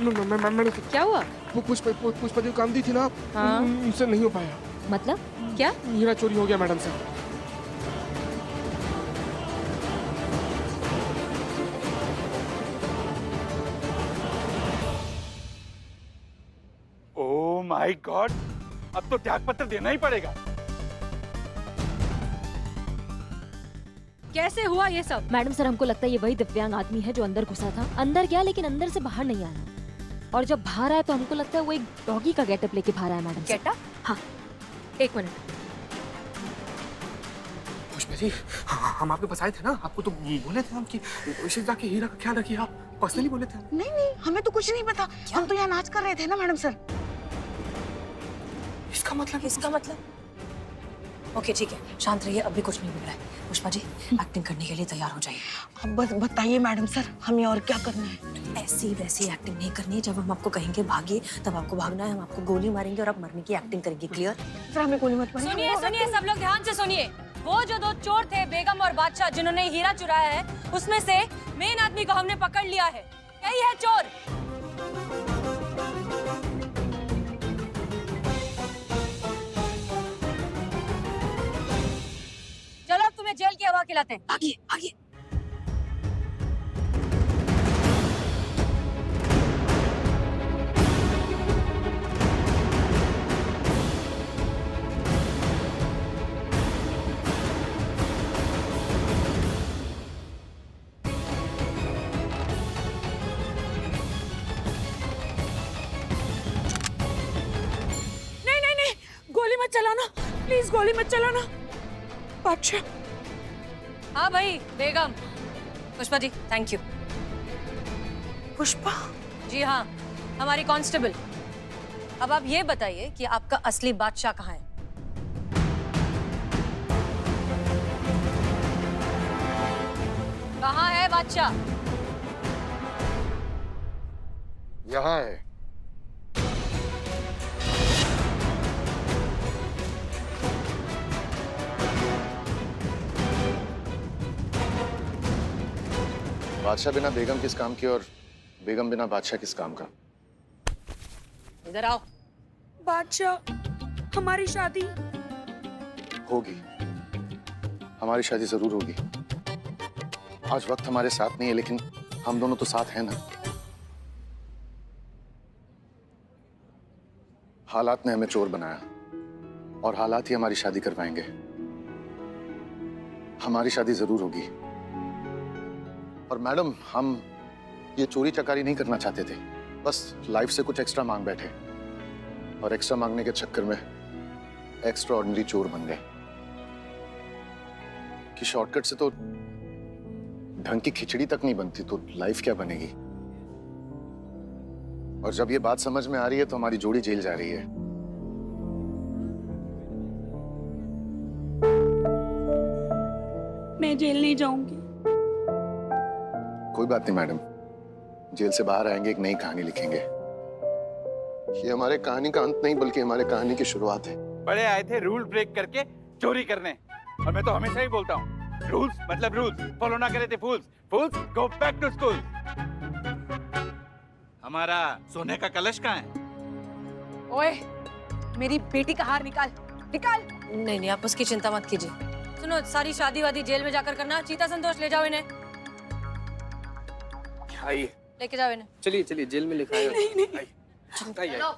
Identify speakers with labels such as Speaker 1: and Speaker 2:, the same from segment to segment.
Speaker 1: मैंने
Speaker 2: क्या हुआ?
Speaker 1: वो पुष्पा जी को काम दी थी ना,
Speaker 2: हाँ।
Speaker 1: उनसे नहीं हो पाया।
Speaker 2: मतलब क्या?
Speaker 1: हीरा चोरी हो गया मैडम से।
Speaker 3: ओह माय गॉड, अब तो त्याग पत्र देना ही पड़ेगा।
Speaker 2: कैसे हुआ ये सब?
Speaker 4: मैडम सर, हमको लगता है ये वही दिव्यांग आदमी है जो अंदर घुसा था। अंदर गया लेकिन अंदर से बाहर नहीं आया, और जब बाहर आया तो हमको लगता है वो एक डॉगी का गेटअप लेके बाहर आया मैडम सर।
Speaker 2: गेटअप?
Speaker 4: हाँ।
Speaker 2: एक मिनट।
Speaker 1: पुष्पा जी, हम आपके पास आए थे ना, आपको तो बोले थे हम कि उसे जाके हीरा का ख्याल रखिए, आप पर्सनली बोले थे।
Speaker 5: नहीं नहीं, हमें तो कुछ नहीं पता। हम तो यहाँ नाच कर रहे थे ना मैडम सर।
Speaker 1: इसका मतलब
Speaker 6: ओके ठीक है, शांत रहिए, अभी कुछ नहीं बिगड़ा है। पुष्पा जी, एक्टिंग करने के लिए तैयार हो जाइए।
Speaker 5: अब बस बताइए मैडम सर, हमें और क्या करना है?
Speaker 6: ऐसी वैसी एक्टिंग नहीं करनी है। जब हम आपको कहेंगे भागिए, तब आपको भागना है। हम आपको गोली मारेंगे और आप मरने की एक्टिंग करेंगे। क्लियर?
Speaker 5: सर हमें गोली मत मारिए।
Speaker 2: सुनिए सुनिए, सब लोग ध्यान से सुनिए। वो जो दो चोर थे, बेगम और बादशाह, जिन्होंने हीरा चुराया है, उसमें से मेन आदमी को हमने पकड़ लिया है। यही है चोर। चलो अब तुम्हें जेल की हवा खिलाते हैं।
Speaker 6: भागिए भागिए।
Speaker 5: गोली मत चलाना प्लीज, गोली मत चलाना। बादशाह।
Speaker 2: हाँ भाई, बेगम। Pushpa ji, thank you.
Speaker 5: पुष्पा?
Speaker 2: जी हाँ, हमारी कांस्टेबल। अब आप ये बताइए कि आपका असली बादशाह कहाँ है? कहाँ है बादशाह?
Speaker 1: यहाँ है।
Speaker 7: बादशाह बिना बेगम किस काम की और बेगम बिना बादशाह किस काम का?
Speaker 2: इधर आओ।
Speaker 5: बादशाह, हमारी शादी
Speaker 7: होगी, हमारी शादी जरूर होगी। आज वक्त हमारे साथ नहीं है, लेकिन हम दोनों तो साथ हैं ना। हालात ने हमें चोर बनाया और हालात ही हमारी शादी करवाएंगे। हमारी शादी जरूर होगी। और मैडम, हम ये चोरी चकारी नहीं करना चाहते थे, बस लाइफ से कुछ एक्स्ट्रा मांग बैठे और एक्स्ट्रा मांगने के चक्कर में एक्स्ट्रा ऑर्डिनरी चोर बन गए। कि शॉर्टकट से तो ढंग की खिचड़ी तक नहीं बनती, तो लाइफ क्या बनेगी। और जब ये बात समझ में आ रही है तो हमारी जोड़ी जेल जा रही है।
Speaker 5: मैं जेल नहीं जाऊंगी।
Speaker 7: कोई बात नहीं मैडम, जेल से बाहर आएंगे एक नई कहानी लिखेंगे। ये हमारे कहानी का अंत नहीं, बल्कि हमारे कहानी की शुरुआत है।
Speaker 3: बड़े आए थे रूल ब्रेक करके चोरी करने, और मैं तो हमेशा ही बोलता हूँ, रूल्स मतलब रूल्स, फॉलो ना करे थे फूल्स, फूल्स गो बैक टू स्कूल। हमारा सोने का कलश कहाँ है?
Speaker 2: ओए, मेरी बेटी का हार निकाल, निकाल।
Speaker 6: नहीं नहीं, आप उसकी चिंता मत कीजिए।
Speaker 2: सुनो, सारी शादी वादी जेल में जाकर करना। चीता संतोष, ले जाओ इन्हें,
Speaker 1: आइए,
Speaker 2: लेके जाओ इन्हें।
Speaker 1: चलिए चलिए, जेल में लिखा है।
Speaker 2: चलो।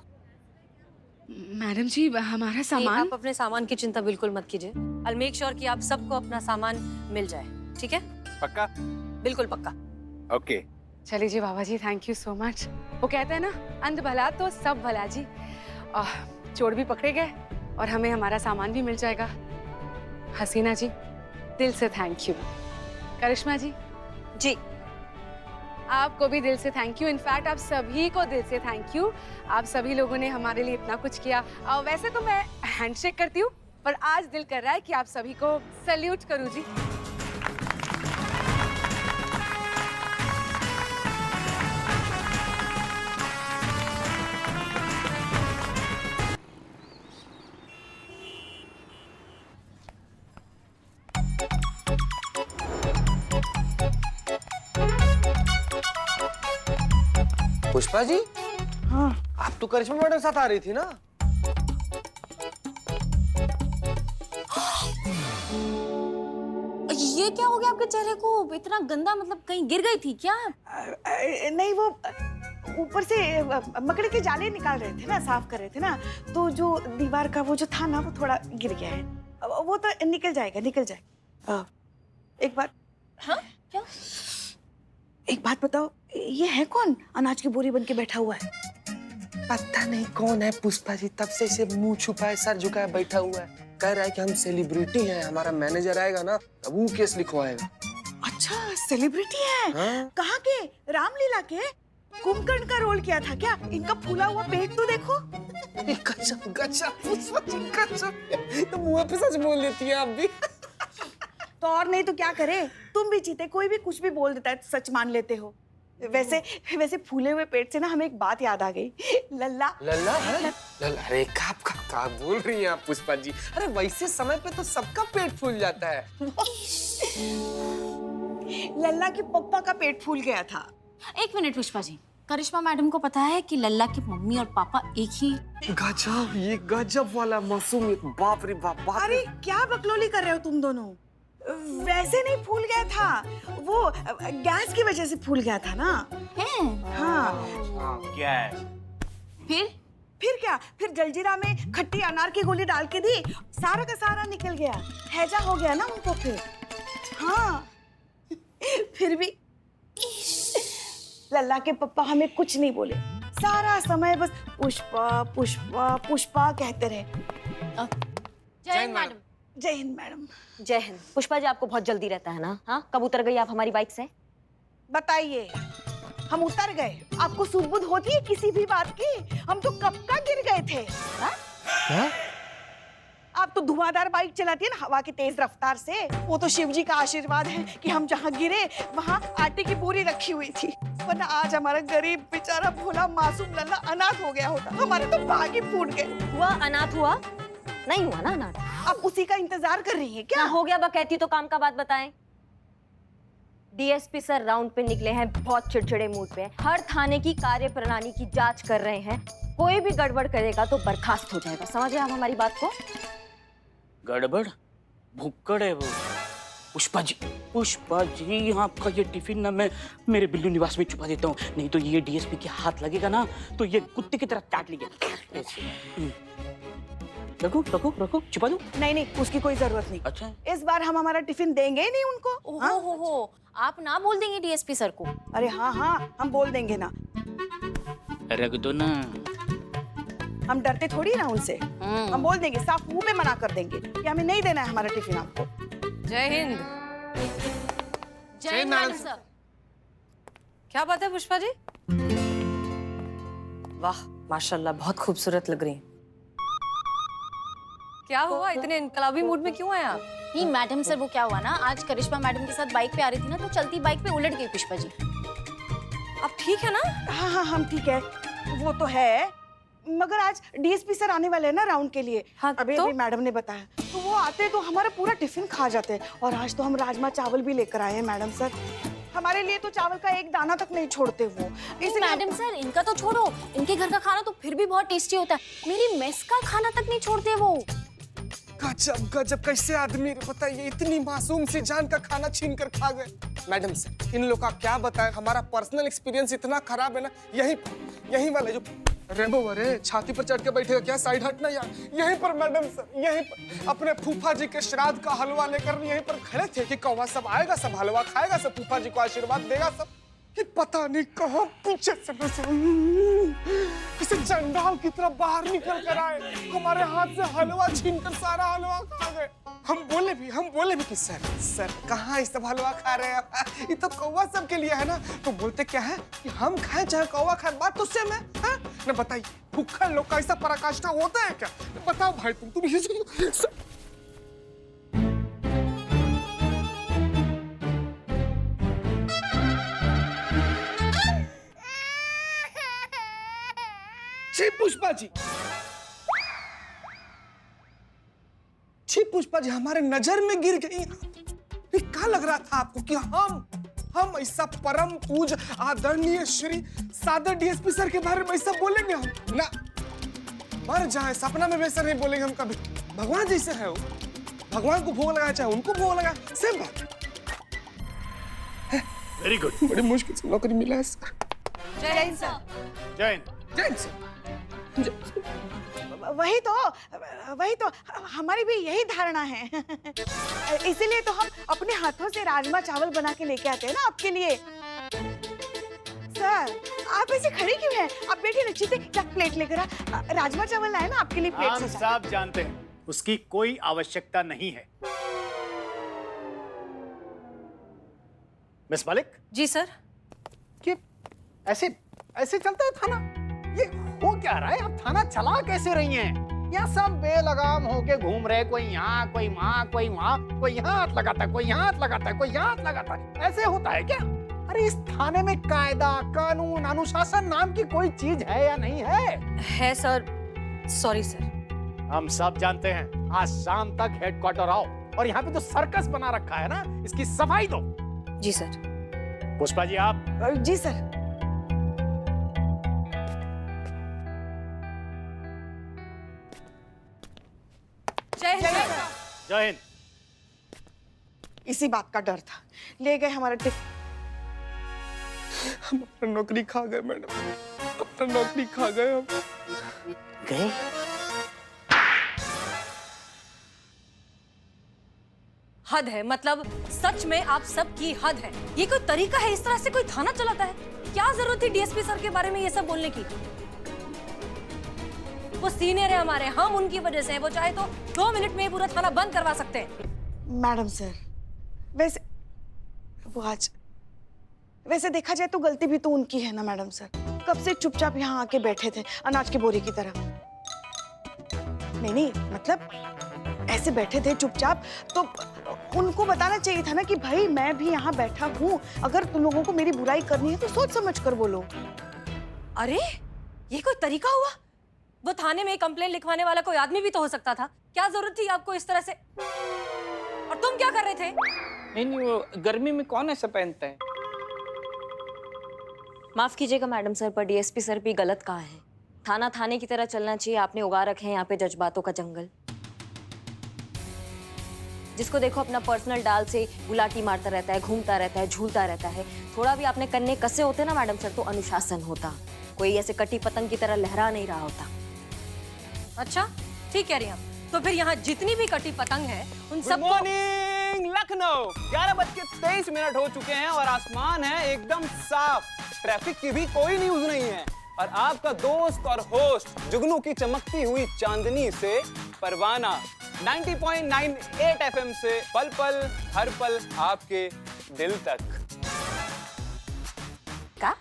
Speaker 5: मैडम जी, हमारा
Speaker 2: नहीं,
Speaker 5: सामान।
Speaker 2: आप अपने सामान की चिंता बिल्कुल मत कीजिए। I'll make sure कि आप सबको अपना सामान मिल जाए, ठीक है?
Speaker 3: पक्का?
Speaker 2: बिल्कुल पक्का।
Speaker 3: ओके।
Speaker 8: चलिए जी बाबा जी, थैंक यू सो मच। वो कहते हैं ना, अंध भला तो सब भला जी। चोर भी पकड़े गए और हमें हमारा सामान भी मिल जाएगा। हसीना जी, दिल से थैंक यू। करिश्मा जी
Speaker 2: जी,
Speaker 8: आपको भी दिल से थैंक यू। इनफैक्ट आप सभी को दिल से थैंक यू। आप सभी लोगों ने हमारे लिए इतना कुछ किया। वैसे तो मैं हैंडशेक करती हूँ, पर आज दिल कर रहा है कि आप सभी को सैल्यूट करूँ जी।
Speaker 9: पुष्पा जी,
Speaker 5: हाँ
Speaker 9: आप तो करिश्मा मैडम साथ आ रही थी ना?
Speaker 6: ये क्या हो गया आपके चेहरे को? इतना गंदा, मतलब कहीं गिर गई थी क्या?
Speaker 5: नहीं, वो ऊपर से मकड़ी के जाले निकाल रहे थे ना, साफ कर रहे थे ना, तो जो दीवार का वो जो था ना, वो थोड़ा गिर गया है। वो तो निकल जाएगा, निकल जाएगा। एक बात।
Speaker 6: हाँ क्या?
Speaker 5: एक बात बताओ, ये है कौन अनाज की बोरी बन के बैठा हुआ है?
Speaker 9: पता नहीं कौन है पुष्पा जी, तब से इसे मुंह छुपाए सर झुकाए बैठा हुआ है। कह रहा है कि हम सेलिब्रिटी हैं, हमारा मैनेजर आएगा ना तब वो केस लिखवाएगा।
Speaker 5: अच्छा, सेलिब्रिटी है?
Speaker 9: हाँ?
Speaker 5: कहाँ के? रामलीला के? कुंभकर्ण का रोल किया था क्या? इनका फूला हुआ पेट तो देखो।
Speaker 9: गजब गजब पुष्पा जी, गजब। तो मुंह पे सच बोल देती है आप भी।
Speaker 5: तो और नहीं तो क्या करे? तुम भी चीते, कोई भी कुछ भी बोल देता है तो सच मान लेते हो। वैसे फूले हुए पेट से ना हमें एक बात याद आ गई। लल्ला
Speaker 9: लल्ला है? लल्ला, अरे का बोल रही हैं आप पुष्पा जी? अरे वैसे समय पे तो सबका पेट फूल जाता है।
Speaker 5: लल्ला के पप्पा का पेट फूल गया था।
Speaker 6: एक मिनट पुष्पा जी, करिश्मा मैडम को पता है कि लल्ला की मम्मी और पापा एक ही?
Speaker 9: गजब, ये गजब वाला मासूम, बाप रे बाप, बाप रे।
Speaker 5: अरे क्या बकलोली कर रहे हो तुम दोनों? वैसे नहीं फूल गया था, वो गैस की वजह से फूल गया था ना। हाँ।
Speaker 3: गैस?
Speaker 5: फिर क्या? फिर जलजीरा में खट्टी अनार की गोली डाल के दी, सारा का सारा निकल गया, हैजा हो गया ना उनको फिर। हाँ। फिर भी लल्ला के पप्पा हमें कुछ नहीं बोले, सारा समय बस पुष्पा पुष्पा पुष्पा कहते रहे।
Speaker 4: जय हिंद मैडम।
Speaker 5: जय हिंद मैडम।
Speaker 4: जय हिंद। पुष्पा जी, आपको बहुत जल्दी रहता है ना? हाँ, कब उतर गई आप हमारी बाइक से?
Speaker 5: बताइए, हम उतर गए? आपको सुध-बुध होती है किसी भी बात की? हम तो कब का गिर गए थे।
Speaker 9: क्या?
Speaker 5: आप तो धुआंधार बाइक चलाती है ना हवा की तेज रफ्तार से, वो तो शिव जी का आशीर्वाद है कि हम जहाँ गिरे वहाँ आटे की बोरी रखी हुई थी, वरना आज हमारा गरीब बेचारा भोला मासूम लल्ला अनाथ हो गया होता। हमारे तो भाग ही फूट गए।
Speaker 4: हुआ अनाथ? हुआ नहीं हुआ ना अनाथ?
Speaker 5: अब उसी का इंतजार कर रही है क्या?
Speaker 4: हो गया बकैती तो काम का बात बताएं। डीएसपी सर राउंड पे निकले हैं, बहुत चिड़चिड़े मूड पे। हर थाने की कार्य प्रणाली की जांच कर रहे हैं, कोई भी गड़बड़ करेगा तो बर्खास्त हो जाएगा। समझे आप हमारी बात को?
Speaker 10: गड़बड़? भुक्कड़ है वो। पुष्पा जी, आपका ये टिफिन ना मैं मेरे बिल्लू निवास में छुपा देता हूँ, नहीं तो ये डीएसपी के हाथ लगेगा ना तो ये कुत्ते की तरह काट लेगा। रखो, छुपा दो।
Speaker 5: नहीं, उसकी कोई जरूरत नहीं।
Speaker 10: अच्छा,
Speaker 5: इस बार हम हमारा टिफिन देंगे ही नहीं उनको। हाँ?
Speaker 6: हो आप ना बोल देंगे डीएसपी सर को?
Speaker 5: अरे हाँ, हम बोल देंगे ना।
Speaker 10: रख दो ना।
Speaker 5: हम डरते थोड़ी ना उनसे। हम बोल देंगे, साफ मुंह पे मना कर देंगे कि हमें नहीं देना है हमारा टिफिन आपको।
Speaker 2: जय हिंद।
Speaker 6: जय हिंद मैडम सर।
Speaker 2: क्या बात है पुष्पा जी?
Speaker 6: वाह माशाल्लाह, बहुत खूबसूरत लग रही हैं।
Speaker 2: क्या हुआ, इतने इनकलाबी मूड में क्यों आया?
Speaker 6: नहीं मैडम सर, वो क्या हुआ ना, आज करिश्मा मैडम के साथ बाइक पे आ रही थी ना, तो चलती बाइक पे उलट गई पुष्पा जी।
Speaker 2: आप ठीक है ना?
Speaker 5: हाँ, हम ठीक है, वो तो है, मगर आज डीएसपी सर आने वाले हैं ना राउंड के लिए।
Speaker 2: हाँ,
Speaker 5: अभी
Speaker 2: तो?
Speaker 5: मैडम ने बताया, तो वो आते तो हमारा पूरा टिफिन खा जाते। और आज तो हम राजमा चावल भी लेकर आए हैं मैडम सर, हमारे लिए तो चावल का एक दाना तक नहीं छोड़ते वो।
Speaker 6: मैडम सर, इनका तो छोड़ो, इनके घर का खाना तो फिर भी बहुत टेस्टी होता है, मेरी मेस का खाना तक नहीं छोड़ते वो।
Speaker 9: गजब, कैसे आदमी बताइए, इतनी मासूम सी जान का खाना छीन कर खा गए। मैडम सर, इन लोग का क्या बताएं, हमारा पर्सनल एक्सपीरियंस इतना खराब है ना। यही वाले जो रेम्बो वाले छाती पर चढ़ के बैठेगा क्या, साइड हटना यार। यहीं पर मैडम सर, यहीं पर अपने फूफा जी के श्राद्ध का हलवा लेकर यहीं पर खड़े थे कि कौवा सब आएगा, सब हलवा खाएगा, सब फूफा जी को आशीर्वाद देगा सब। कि पता नहीं कहाँ पीछे से ऐसे चंडाल की तरह बाहर निकल कर आए, हमारे हाथ से हलवा छीन कर सारा हलवा खा गए। हम बोले भी कि सर कहाँ ये सब हलवा खा रहे हैं, ये तो कौवा सब के लिए है ना। तो बोलते क्या है कि हम खाएं चाहे कौवा खाए, बात तो सेम है। न बताइए, भूखा लोग का ऐसा पराकाष्ठा होता है क्या? बताओ भाई, तुम पुष्पा जी हमारे नजर में गिर गई। क्या लग रहा था आपको कि हम ऐसा परम पूज आदरणीय श्री सादर डीएसपी सर के बारे में ऐसा बोलेंगे हम ना, मर जाए सपना में वैसा नहीं बोलेंगे हम कभी। भगवान जैसे है वो, भगवान को भोग लगाया चाहे उनको भोग लगाया, सेम बात।
Speaker 3: Very good.
Speaker 9: बड़ी मुश्किल से नौकरी मिला है सर।
Speaker 2: जय हिंद सर।
Speaker 3: जय हिंद।
Speaker 9: जय हिंद सर।
Speaker 5: वही तो हमारी भी यही धारणा है। इसीलिए तो हम अपने हाथों से राजमा चावल बना के लेके आते हैं ना आपके लिए। सर आप ऐसे खड़े क्यों हैं? आप बैठिए, रक्षित प्लेट लेकर आ। राजमा चावल लाए ना आपके लिए प्लेट
Speaker 3: हम
Speaker 5: से।
Speaker 3: सब जानते हैं उसकी कोई आवश्यकता नहीं है। Miss Malik
Speaker 2: ji sir.
Speaker 3: कि ऐसे ऐसे चलता है थाना? ये हो क्या रहा है? आप थाना चला कैसे रही हैं? यहाँ सब बेलगाम होके घूम रहे, कोई यहाँ कोई वहाँ कोई वहाँ, कोई यहाँ हाथ लगाता है, कोई यहाँ हाथ लगाता है, कोई यहाँ हाथ लगाता है। ऐसे होता है क्या? अरे इस थाने में कायदा कानून अनुशासन नाम की कोई चीज है या नहीं है?
Speaker 2: है सर। Sorry sir.
Speaker 3: हम सब जानते हैं। आज शाम तक हेडक्वार्टर आओ और यहाँ पे तो सर्कस बना रखा है ना, इसकी सफाई दो।
Speaker 2: जी सर।
Speaker 3: पुष्पा जी आप।
Speaker 5: जी सर।
Speaker 2: जय हिंद सर।
Speaker 3: जय हिंद।
Speaker 5: इसी बात का डर था, ले गए हमारा
Speaker 9: हम अपना नौकरी खा गए मैडम, अपना नौकरी खा गए हम।
Speaker 10: गए?
Speaker 2: हद है, मतलब सच में आप सबकी हद है। ये कोई तरीका है इस तरह से कोई थाना चलाता है? क्या जरूरत थी डीएसपी सर के बारे में ये सब बोलने की? वो सीनियर है हमारे, हम उनकी वजह से, वो चाहे तो 2 मिनट में पूरा थाना बंद करवा सकते हैं।
Speaker 5: मैडम सर, वैसे देखा जाए तो गलती भी तो उनकी है ना मैडम सर। कब से चुपचाप यहाँ आके बैठे थे अनाज के बोरे की तरह। नहीं मतलब ऐसे बैठे थे चुपचाप, तो उनको बताना चाहिए था ना कि भाई मैं भी यहाँ बैठा हूँ, अगर तुम लोगों को मेरी बुराई करनी है तो सोच समझ कर बोलो।
Speaker 2: अरे ये कोई तरीका हुआ? वो थाने में कंप्लेन लिखवाने वाला कोई आदमी भी तो हो सकता था। क्या जरूरत थी आपको इस तरह से? और तुम क्या कर रहे थे?
Speaker 10: नहीं, वो गर्मी में कौन ऐसा पहनता है?
Speaker 4: माफ कीजिएगा मैडम सर, पर डीएसपी सर भी गलत कहा है। थाना थाने की तरह चलना चाहिए। आपने उगा रखे हैं यहाँ पे जज्बातों का जंगल। जिसको देखो अपना पर्सनल डाल से गुलाटी मारता रहता है, घूमता रहता है, झूलता रहता है। थोड़ा भी आपने कन्ने कसे होते ना मैडम सर तो अनुशासन होता। कोई ऐसे कटी पतंग की तरह लहरा नहीं रहा होता।
Speaker 2: अच्छा ठीक कह रही हैं। तो फिर यहाँ जितनी भी कटी पतंग है उन
Speaker 11: गुड
Speaker 2: सबको।
Speaker 11: मॉर्निंग लखनऊ। 11:23 हो चुके हैं और आसमान है एकदम साफ। ट्रैफिक की भी कोई न्यूज नहीं है और आपका दोस्त और होस्ट जुगनू की चमकती हुई चांदनी से परवाना 90.98 FM से पल पल हर पल आपके दिल तक।
Speaker 2: क्या?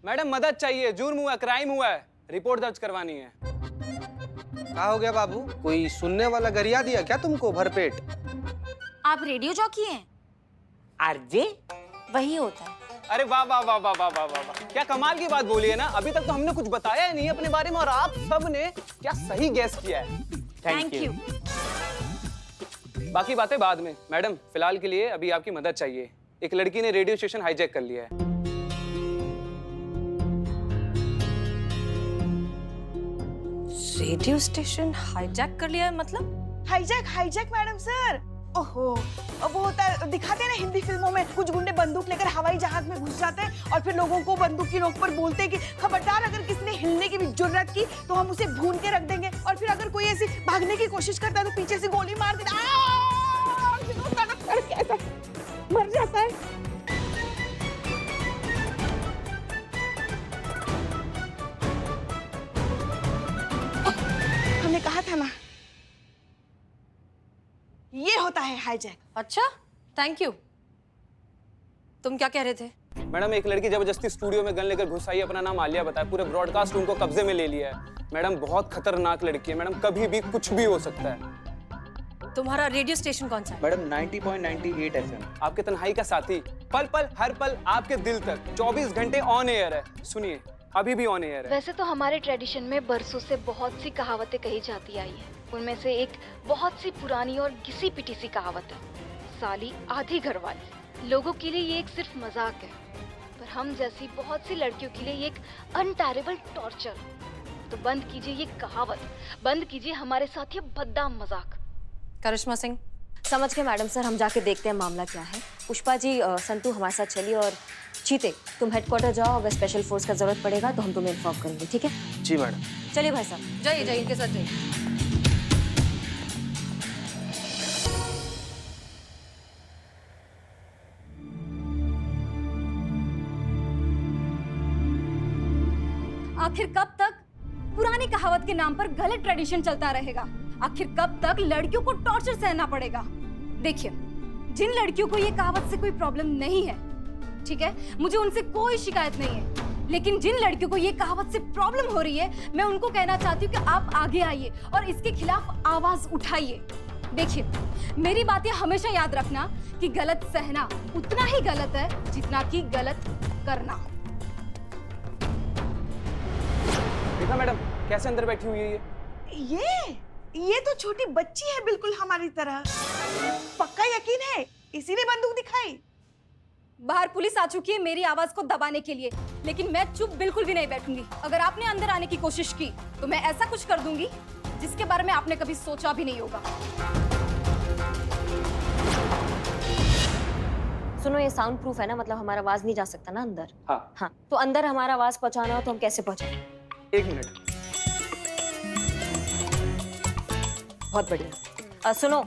Speaker 11: मैडम मदद चाहिए, जुर्म हुआ, क्राइम हुआ है, रिपोर्ट दर्ज करवानी है।
Speaker 9: क्या हो गया बाबू? कोई सुनने वाला गरिया दिया क्या तुमको भरपेट?
Speaker 6: आप रेडियो जॉकी हैं?
Speaker 10: आरजे?
Speaker 6: वही होता है।
Speaker 11: अरे वाह वाह वाह वाह वाह वाह वाह वाह, क्या कमाल की बात बोली है ना। अभी तक तो हमने कुछ बताया ही नहीं अपने बारे में और आप सब ने क्या सही गैस किया है।
Speaker 10: Thank you.
Speaker 11: बाकी बातें बाद में। मैडम फिलहाल के लिए अभी आपकी मदद चाहिए। एक लड़की ने रेडियो स्टेशन हाईजैक कर लिया है।
Speaker 2: रेडियो स्टेशन हाईजैक कर लिया है मतलब?
Speaker 5: Hijack madam sir. ओहो, वो होता है, दिखाते हैं ना हिंदी फिल्मों में, कुछ गुंडे बंदूक लेकर हवाई जहाज में घुस जाते हैं और फिर लोगों को बंदूक की नोक पर बोलते हैं कि खबरदार अगर किसी ने हिलने की भी जुर्रत की तो हम उसे भून के रख देंगे। और फिर अगर कोई ऐसी भागने की कोशिश करता है तो पीछे से गोली मार देता है, ऐसा मर जाता है। हमने कहा था ना, ये होता है हाईजैक।
Speaker 2: अच्छा थैंक यू। तुम क्या कह रहे थे?
Speaker 11: मैडम एक लड़की जबरदस्ती स्टूडियो में गन लेकर घुस आई, अपना नाम आलिया बताया, पूरे ब्रॉडकास्ट रूम को कब्जे में ले लिया है। मैडम बहुत खतरनाक लड़की है मैडम, कभी भी कुछ भी हो सकता है।
Speaker 2: तुम्हारा रेडियो स्टेशन कौन सा है?
Speaker 11: मैडम 90.98 FM, आपके तन्हाई का साथी, पल पल हर पल आपके दिल तक, 24 घंटे ऑन एयर है। सुनिए अभी भी ऑन एयर है।
Speaker 12: वैसे तो हमारे ट्रेडिशन में बरसों से बहुत सी कहावतें कही जाती आई हैं। उनमें से एक बहुत सी पुरानी और घिसी पिटी सी कहावत है, साली आधी घरवाली। लोगों के लिए ये एक सिर्फ मजाक है, पर हम जैसी बहुत सी लड़कियों के लिए ये एक अनटेरेबल टॉर्चर। तो बंद कीजिए ये कहावत, बंद कीजिए हमारे साथ ये बदनाम मजाक।
Speaker 2: करिश्मा सिंह,
Speaker 4: समझ के मैडम सर, हम जाके देखते हैं मामला क्या है। पुष्पा जी, संतू हमारे साथ चलिए, और चीते तुम हेडक्वार्टर जाओ, अगर स्पेशल फोर्स का जरूरत पड़ेगा तो हम तुम्हें इन्फॉर्म करेंगे, ठीक है?
Speaker 9: जी मैडम।
Speaker 4: चलिए भाई साहब,
Speaker 2: जाइए जाइए, इनके साथ जाइए।
Speaker 6: आखिर कब तक पुरानी कहावत के नाम पर गलत ट्रेडिशन चलता रहेगा? आखिर कब तक लड़कियों को टॉर्चर सहना पड़ेगा? देखिए, जिन लड़कियों को ये कहावत से कोई प्रॉब्लम नहीं है, ठीक है, मुझे उनसे कोई शिकायत नहीं है, लेकिन जिन लड़कियों को ये कहावत से प्रॉब्लम हो रही है, मैं उनको कहना चाहती हूँ कि आप आगे आइए और इसके खिलाफ आवाज उठाइए। देखिए, मेरी बातें हमेशा याद रखना कि गलत सहना उतना ही गलत है जितना कि गलत करना।
Speaker 11: देखा मैडम कैसे अंदर बैठी हुई है
Speaker 5: ये तो छोटी बच्ची है, बिल्कुल हमारी तरह। पक्का यकीन है, इसीलिए बंदूक दिखाई।
Speaker 6: बाहर पुलिस आ चुकी है मेरी आवाज को दबाने के लिए, लेकिन मैं चुप बिल्कुल भी नहीं बैठूंगी। अगर आपने अंदर आने की कोशिश की तो मैं ऐसा कुछ कर दूंगी जिसके बारे में आपने कभी सोचा भी नहीं होगा।
Speaker 4: सुनो, ये साउंड प्रूफ है ना, मतलब हमारा आवाज नहीं जा सकता ना अंदर?
Speaker 11: हाँ।
Speaker 4: तो अंदर हमारा आवाज पहुंचाना हो तो हम कैसे पहुंचाएं?
Speaker 11: 1 मिनट।
Speaker 4: बहुत बढ़िया। सुनो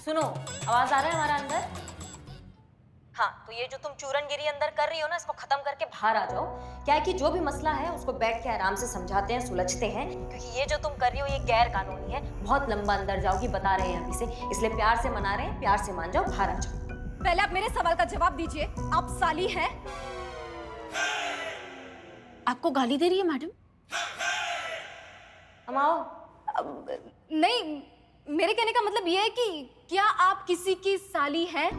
Speaker 4: सुनो, आवाज आ रहा है हमारा अंदर? हाँ, तो ये जो तुम चूरनगिरी अंदर कर रही हो ना, इसको खत्म करके बाहर आ जाओ। क्या है कि जो भी मसला है उसको बैठ के आराम से समझाते हैं, सुलझते हैं, क्योंकि ये जो तुम कर रही हो ये गैर कानूनी है। बहुत लंबा अंदर जाओगी, बता रहे हैं अभी से, इसलिए प्यार से मना रहे हैं, प्यार से मान जाओ, बाहर आ जाओ।
Speaker 6: पहले आप मेरे सवाल का जवाब दीजिए, आप साली हैं? आपको गाली दे रही है मैडम?
Speaker 4: हम आओ।
Speaker 6: नहीं, मेरे कहने का मतलब ये है कि क्या आप किसी की साली हैं?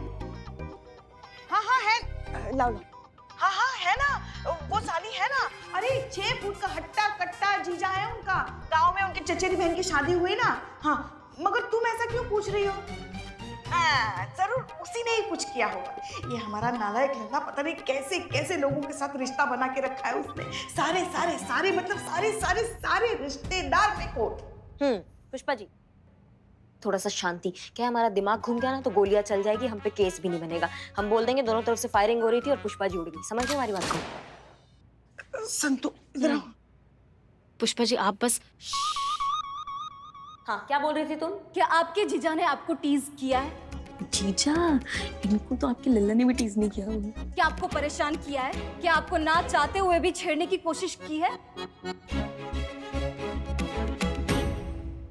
Speaker 5: हाँ है, लाओ। हाँ है ना, वो साली है ना। अरे 6 फुट का हट्टा कट्टा जीजा है उनका। गांव में उनके चचेरी बहन की शादी हुई ना। हाँ, मगर तुम ऐसा क्यों पूछ रही हो? जरूर उसी ने ही कुछ किया होगा। ये हमारा नालायक लंगा पता नहीं कैसे कैसे लोगों के साथ रिश्ता बना के रखा है उसने। सारे मतलब सारे रिश्तेदार में कोट।
Speaker 4: पुष्पा जी, थोड़ा सा शांति। क्या हमारा दिमाग घूम गया ना तो गोलियां चल जाएगी, हम पे केस भी नहीं बनेगा। हम बोल देंगे दोनों तरफ से फायरिंग हो रही थी और पुष्पा जी उड़ गई। समझ गए हमारी बात को?
Speaker 5: संतु, इधर आओ।
Speaker 6: पुष्पा जी, आप बस।
Speaker 4: हाँ, क्या बोल रही थी तुम?
Speaker 6: क्या आपके जीजा ने आपको टीज किया है?
Speaker 2: जीजा, इनको तो आपके लल्ला ने भी टीज नहीं किया होगा।
Speaker 6: क्या आपको परेशान किया है? क्या आपको ना चाहते हुए भी छेड़ने की कोशिश की है?